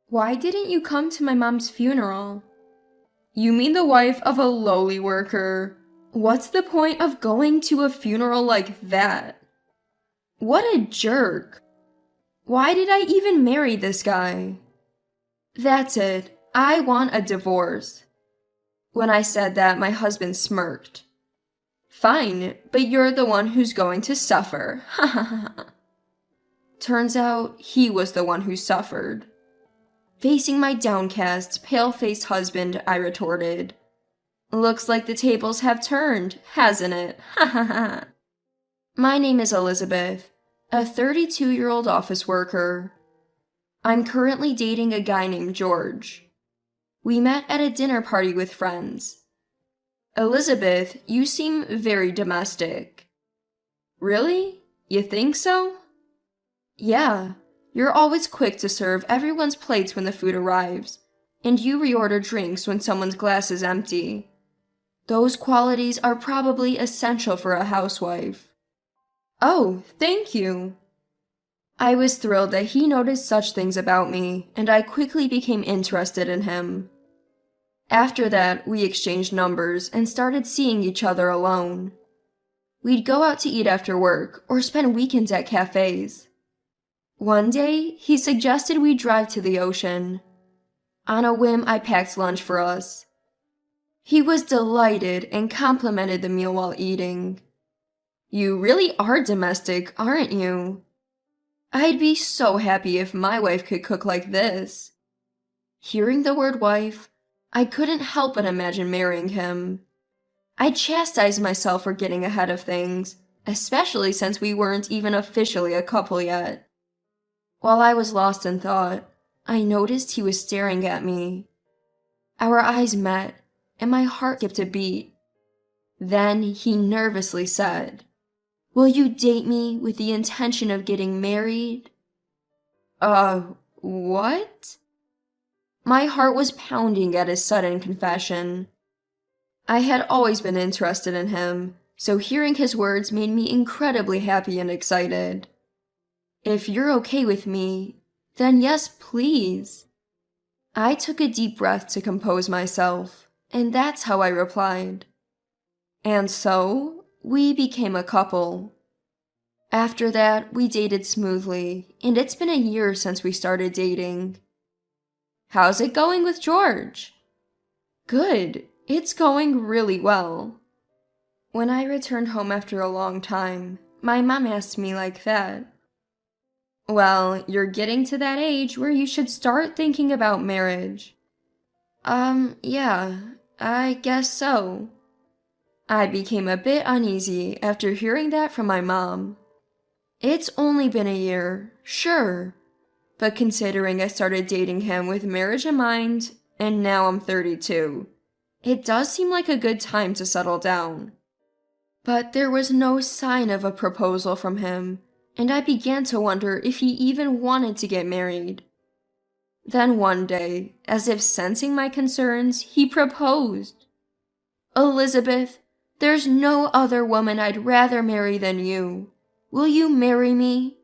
Why didn't you come to my mom's funeral? You mean the wife of a lowly worker? What's the point of going to a funeral like that? What a jerk. Why did I even marry this guy? That's it. I want a divorce. When I said that, my husband smirked. Fine, but you're the one who's going to suffer. Ha ha ha. Turns out he was the one who suffered. Facing my downcast, pale-faced husband, I retorted. Looks like the tables have turned, hasn't it? Ha ha ha. My name is Elizabeth, a 32-year-old office worker. I'm currently dating a guy named George. We met at a dinner party with friends. Elizabeth, you seem very domestic. Really? You think so? Yeah, you're always quick to serve everyone's plates when the food arrives, and you reorder drinks when someone's glass is empty. Those qualities are probably essential for a housewife. Oh, thank you. I was thrilled that he noticed such things about me, and I quickly became interested in him. After that, we exchanged numbers and started seeing each other alone. We'd go out to eat after work or spend weekends at cafes. One day, he suggested we drive to the ocean. On a whim, I packed lunch for us. He was delighted and complimented the meal while eating. You really are domestic, aren't you? I'd be so happy if my wife could cook like this. Hearing the word wife, I couldn't help but imagine marrying him. I chastised myself for getting ahead of things, especially since we weren't even officially a couple yet. While I was lost in thought, I noticed he was staring at me. Our eyes met, and my heart skipped a beat. Then he nervously said, "Will you date me with the intention of getting married?" What? My heart was pounding at his sudden confession. I had always been interested in him, so hearing his words made me incredibly happy and excited. If you're okay with me, then yes, please. I took a deep breath to compose myself, and that's how I replied. And so, we became a couple. After that, we dated smoothly, and it's been a year since we started dating. How's it going with George? Good. It's going really well. When I returned home after a long time, my mom asked me like that. Well, you're getting to that age where you should start thinking about marriage. Yeah, I guess so. I became a bit uneasy after hearing that from my mom. It's only been a year, sure, but considering I started dating him with marriage in mind, and now I'm 32, it does seem like a good time to settle down. But there was no sign of a proposal from him, and I began to wonder if he even wanted to get married. Then one day, as if sensing my concerns, he proposed. Elizabeth, there's no other woman I'd rather marry than you. Will you marry me?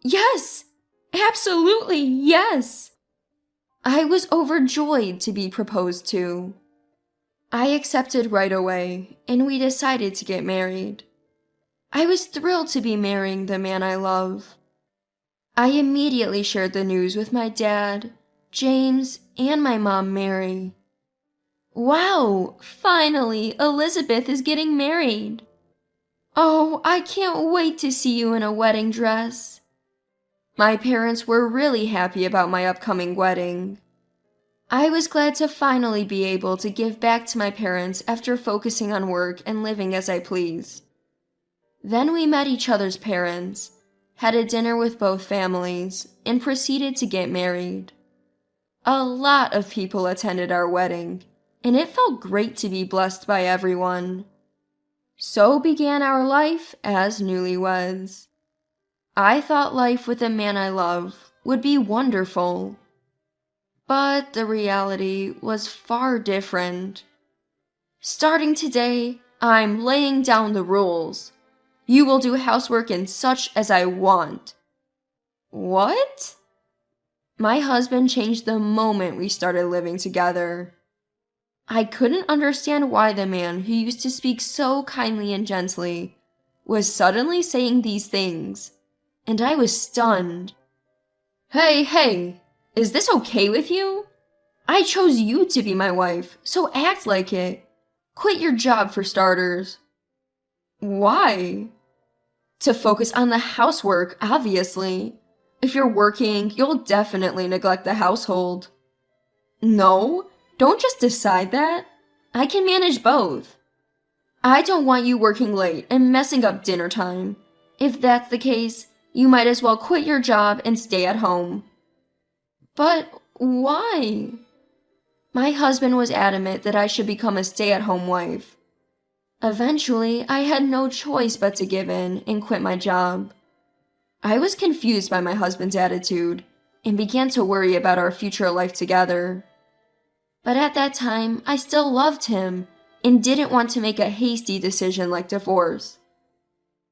Yes! Absolutely, yes! I was overjoyed to be proposed to. I accepted right away, and we decided to get married. I was thrilled to be marrying the man I love. I immediately shared the news with my dad, James, and my mom, Mary. Wow, finally, Elizabeth is getting married. Oh, I can't wait to see you in a wedding dress. My parents were really happy about my upcoming wedding. I was glad to finally be able to give back to my parents after focusing on work and living as I pleased. Then we met each other's parents, had a dinner with both families, and proceeded to get married. A lot of people attended our wedding, and it felt great to be blessed by everyone. So began our life as newlyweds. I thought life with the man I love would be wonderful. But the reality was far different. Starting today, I'm laying down the rules. You will do housework and such as I want. What? My husband changed the moment we started living together. I couldn't understand why the man who used to speak so kindly and gently was suddenly saying these things, and I was stunned. Hey, is this okay with you? I chose you to be my wife, so act like it. Quit your job for starters. Why? To focus on the housework, obviously. If you're working, you'll definitely neglect the household. No, don't just decide that. I can manage both. I don't want you working late and messing up dinner time. If that's the case, you might as well quit your job and stay at home. But why? My husband was adamant that I should become a stay-at-home wife. Eventually, I had no choice but to give in and quit my job. I was confused by my husband's attitude and began to worry about our future life together. But at that time, I still loved him and didn't want to make a hasty decision like divorce.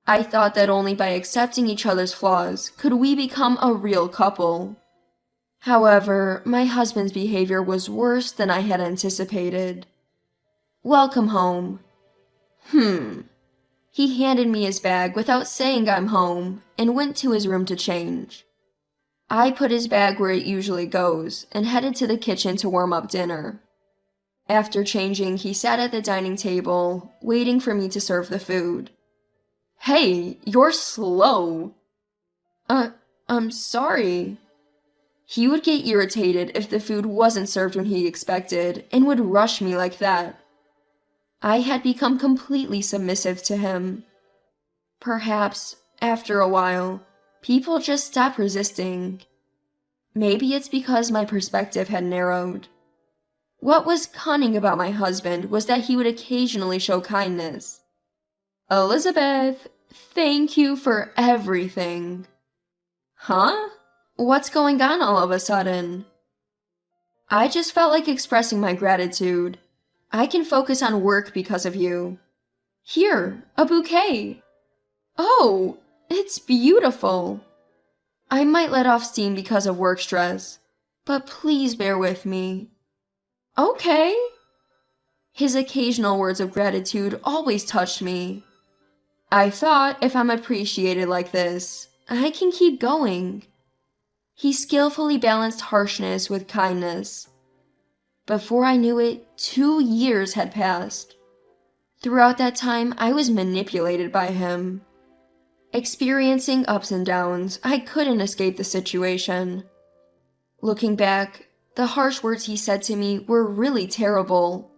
I thought that only by accepting each other's flaws could we become a real couple. However, my husband's behavior was worse than I had anticipated. Welcome home. He handed me his bag without saying I'm home and went to his room to change. I put his bag where it usually goes and headed to the kitchen to warm up dinner. After changing, he sat at the dining table, waiting for me to serve the food. Hey, you're slow. I'm sorry. He would get irritated if the food wasn't served when he expected and would rush me like that. I had become completely submissive to him. Perhaps, after a while, people just stopped resisting. Maybe it's because my perspective had narrowed. What was cunning about my husband was that he would occasionally show kindness. Elizabeth, thank you for everything. Huh? What's going on all of a sudden? I just felt like expressing my gratitude. I can focus on work because of you. Here, a bouquet. Oh, it's beautiful. I might let off steam because of work stress, but please bear with me. Okay. His occasional words of gratitude always touched me. I thought if I'm appreciated like this, I can keep going. He skillfully balanced harshness with kindness. Before I knew it, 2 years had passed. Throughout that time, I was manipulated by him. Experiencing ups and downs, I couldn't escape the situation. Looking back, the harsh words he said to me were really terrible.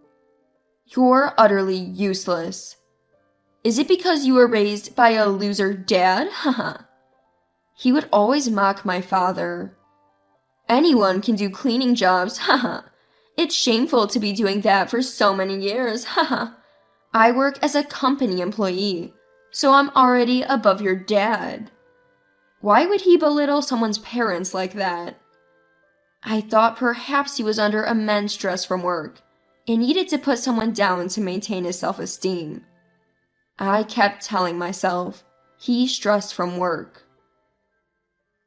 You're utterly useless. Is it because you were raised by a loser dad? Haha. He would always mock my father. Anyone can do cleaning jobs, haha. It's shameful to be doing that for so many years, haha. I work as a company employee, so I'm already above your dad. Why would he belittle someone's parents like that? I thought perhaps he was under immense stress from work and needed to put someone down to maintain his self-esteem. I kept telling myself, he's stressed from work.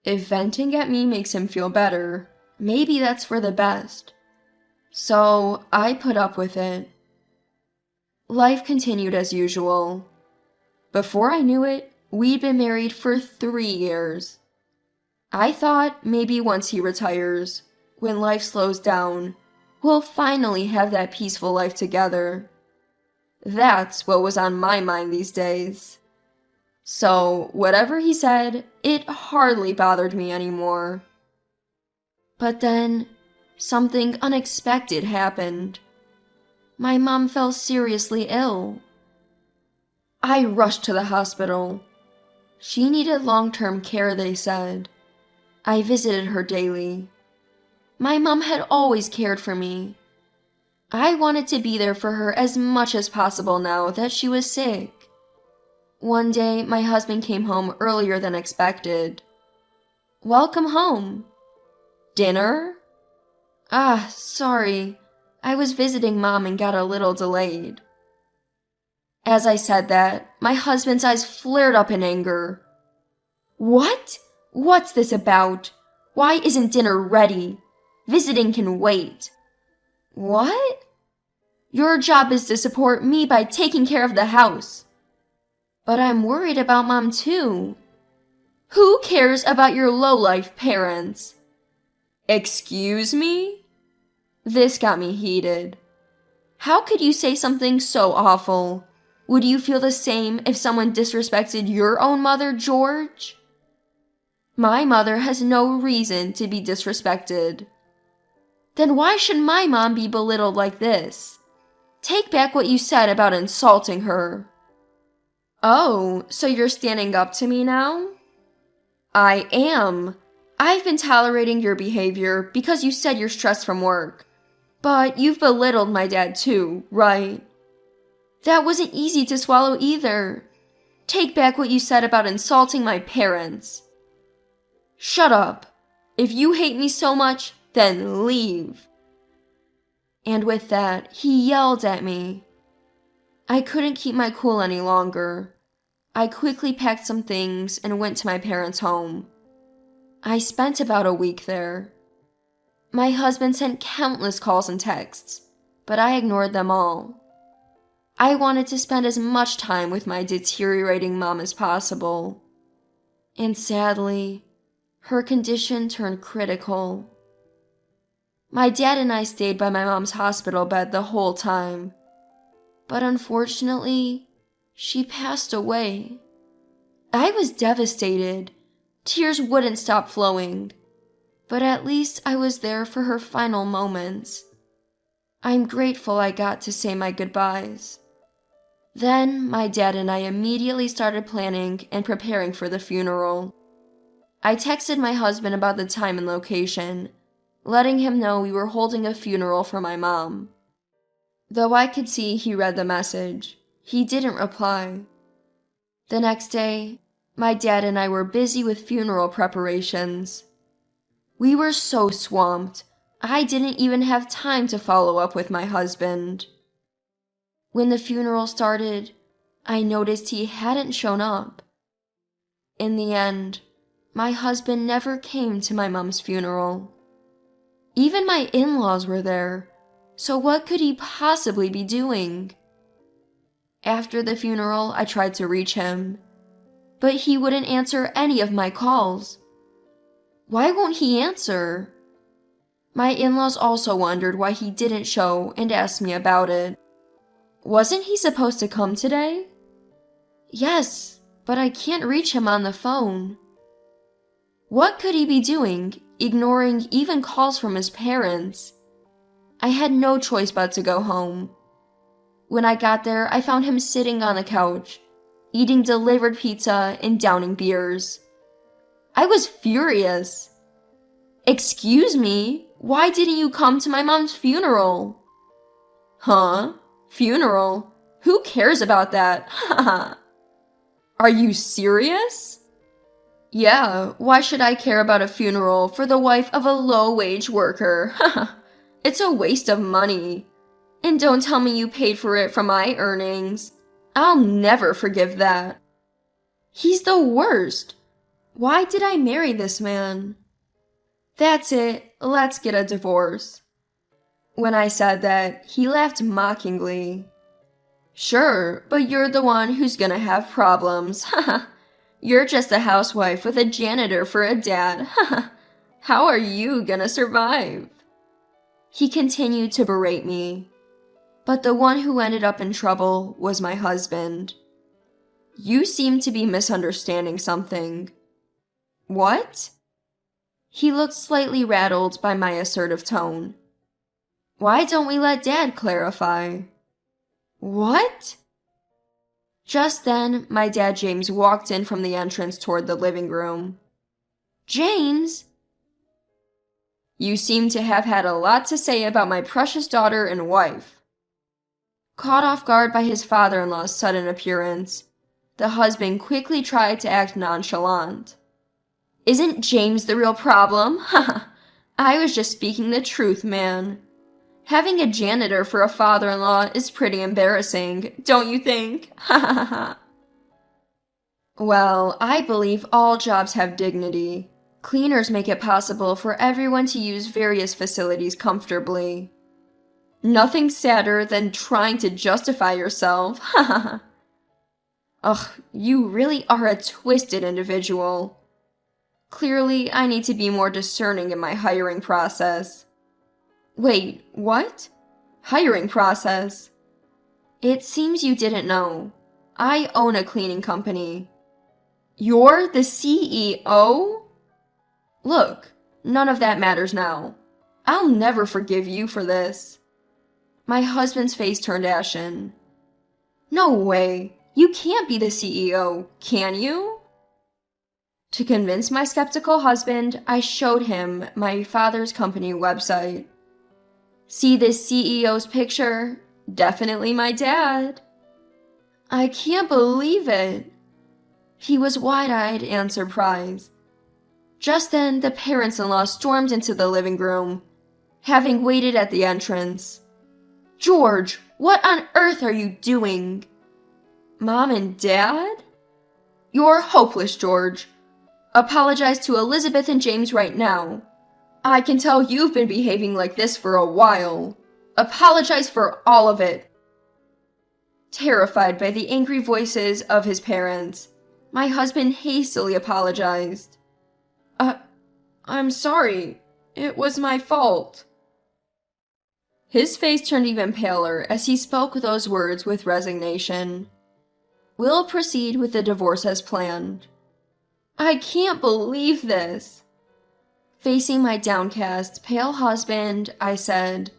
If venting at me makes him feel better, maybe that's for the best. So I put up with it. Life continued as usual. Before I knew it, we'd been married for 3 years. I thought maybe once he retires, when life slows down, we'll finally have that peaceful life together. That's what was on my mind these days. So, whatever he said, it hardly bothered me anymore. But then, something unexpected happened. My mom fell seriously ill. I rushed to the hospital. She needed long-term care, they said. I visited her daily. My mom had always cared for me. I wanted to be there for her as much as possible now that she was sick. One day, my husband came home earlier than expected. Welcome home. Dinner? Sorry. I was visiting Mom and got a little delayed. As I said that, my husband's eyes flared up in anger. What? What's this about? Why isn't dinner ready? Visiting can wait. What? Your job is to support me by taking care of the house. But I'm worried about Mom too. Who cares about your low-life parents? Excuse me? This got me heated. How could you say something so awful? Would you feel the same if someone disrespected your own mother, George? My mother has no reason to be disrespected. Then why should my mom be belittled like this? Take back what you said about insulting her. Oh, so you're standing up to me now? I am. I've been tolerating your behavior because you said you're stressed from work. But you've belittled my dad too, right? That wasn't easy to swallow either. Take back what you said about insulting my parents. Shut up. If you hate me so much, then leave. And with that, he yelled at me. I couldn't keep my cool any longer. I quickly packed some things and went to my parents' home. I spent about a week there. My husband sent countless calls and texts, but I ignored them all. I wanted to spend as much time with my deteriorating mom as possible. And sadly, her condition turned critical. My dad and I stayed by my mom's hospital bed the whole time. But unfortunately, she passed away. I was devastated. Tears wouldn't stop flowing. But at least I was there for her final moments. I'm grateful I got to say my goodbyes. Then my dad and I immediately started planning and preparing for the funeral. I texted my husband about the time and location, letting him know we were holding a funeral for my mom. Though I could see he read the message, he didn't reply. The next day, my dad and I were busy with funeral preparations. We were so swamped, I didn't even have time to follow up with my husband. When the funeral started, I noticed he hadn't shown up. In the end, my husband never came to my mom's funeral. Even my in-laws were there, so what could he possibly be doing? After the funeral, I tried to reach him, but he wouldn't answer any of my calls. Why won't he answer? My in-laws also wondered why he didn't show and asked me about it. Wasn't he supposed to come today? Yes, but I can't reach him on the phone. What could he be doing, ignoring even calls from his parents? I had no choice but to go home. When I got there, I found him sitting on the couch, eating delivered pizza and downing beers. I was furious. Excuse me, why didn't you come to my mom's funeral? Huh? Funeral? Who cares about that? Haha. Are you serious? Yeah, why should I care about a funeral for the wife of a low-wage worker? Haha. It's a waste of money. And don't tell me you paid for it from my earnings. I'll never forgive that. He's the worst. Why did I marry this man? That's it, let's get a divorce. When I said that, he laughed mockingly. Sure, but you're the one who's gonna have problems. Haha. You're just a housewife with a janitor for a dad. Haha. How are you gonna survive? He continued to berate me. But the one who ended up in trouble was my husband. You seem to be misunderstanding something. What? He looked slightly rattled by my assertive tone. Why don't we let Dad clarify? What? Just then, my dad James walked in from the entrance toward the living room. James? You seem to have had a lot to say about my precious daughter and wife. Caught off guard by his father-in-law's sudden appearance, the husband quickly tried to act nonchalant. Isn't James the real problem? Haha. I was just speaking the truth, man. Having a janitor for a father-in-law is pretty embarrassing, don't you think? Ha ha ha ha. Well, I believe all jobs have dignity, Cleaners make it possible for everyone to use various facilities comfortably. Nothing sadder than trying to justify yourself. Ugh, you really are a twisted individual. Clearly, I need to be more discerning in my hiring process. Wait, what? Hiring process? It seems you didn't know. I own a cleaning company. You're the CEO? Look, none of that matters now. I'll never forgive you for this. My husband's face turned ashen. No way. You can't be the CEO, can you? To convince my skeptical husband, I showed him my father's company website. See this CEO's picture? Definitely my dad. I can't believe it. He was wide-eyed and surprised. Just then, the parents-in-law stormed into the living room, having waited at the entrance. George, what on earth are you doing? Mom and Dad? You're hopeless, George. Apologize to Elizabeth and James right now. I can tell you've been behaving like this for a while. Apologize for all of it. Terrified by the angry voices of his parents, my husband hastily apologized. I'm sorry. It was my fault. His face turned even paler as he spoke those words with resignation. We'll proceed with the divorce as planned. I can't believe this. Facing my downcast, pale husband, I said,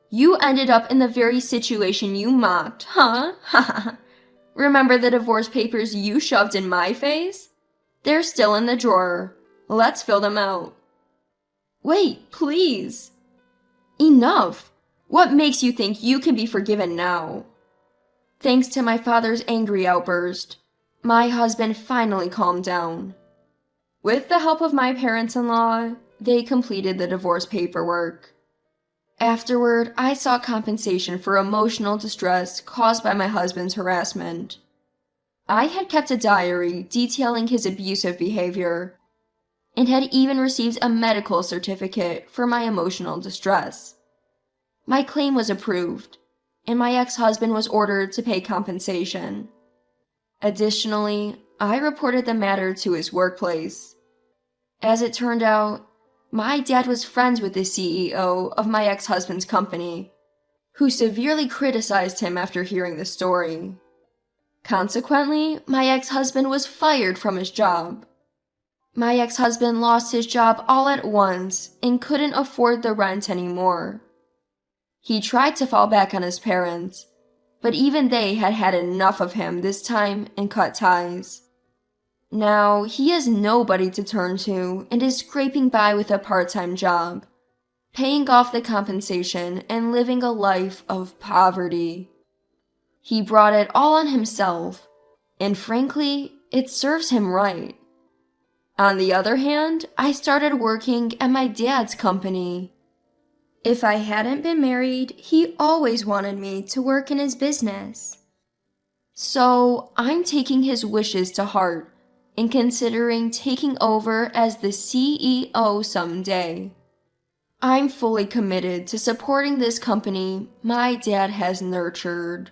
You ended up in the very situation you mocked, huh? Remember the divorce papers you shoved in my face? They're still in the drawer. Let's fill them out. Wait, please. Enough. What makes you think you can be forgiven now? Thanks to my father's angry outburst, my husband finally calmed down. With the help of my parents-in-law, they completed the divorce paperwork. Afterward, I sought compensation for emotional distress caused by my husband's harassment. I had kept a diary detailing his abusive behavior, and had even received a medical certificate for my emotional distress. My claim was approved, and my ex-husband was ordered to pay compensation. Additionally, I reported the matter to his workplace. As it turned out, my dad was friends with the CEO of my ex-husband's company, who severely criticized him after hearing the story. Consequently, my ex-husband was fired from his job. My ex-husband lost his job all at once and couldn't afford the rent anymore. He tried to fall back on his parents, but even they had had enough of him this time and cut ties. Now, he has nobody to turn to and is scraping by with a part-time job, paying off the compensation and living a life of poverty. He brought it all on himself, and frankly, it serves him right. On the other hand, I started working at my dad's company. If I hadn't been married, he always wanted me to work in his business. So, I'm taking his wishes to heart and considering taking over as the CEO someday. I'm fully committed to supporting this company my dad has nurtured.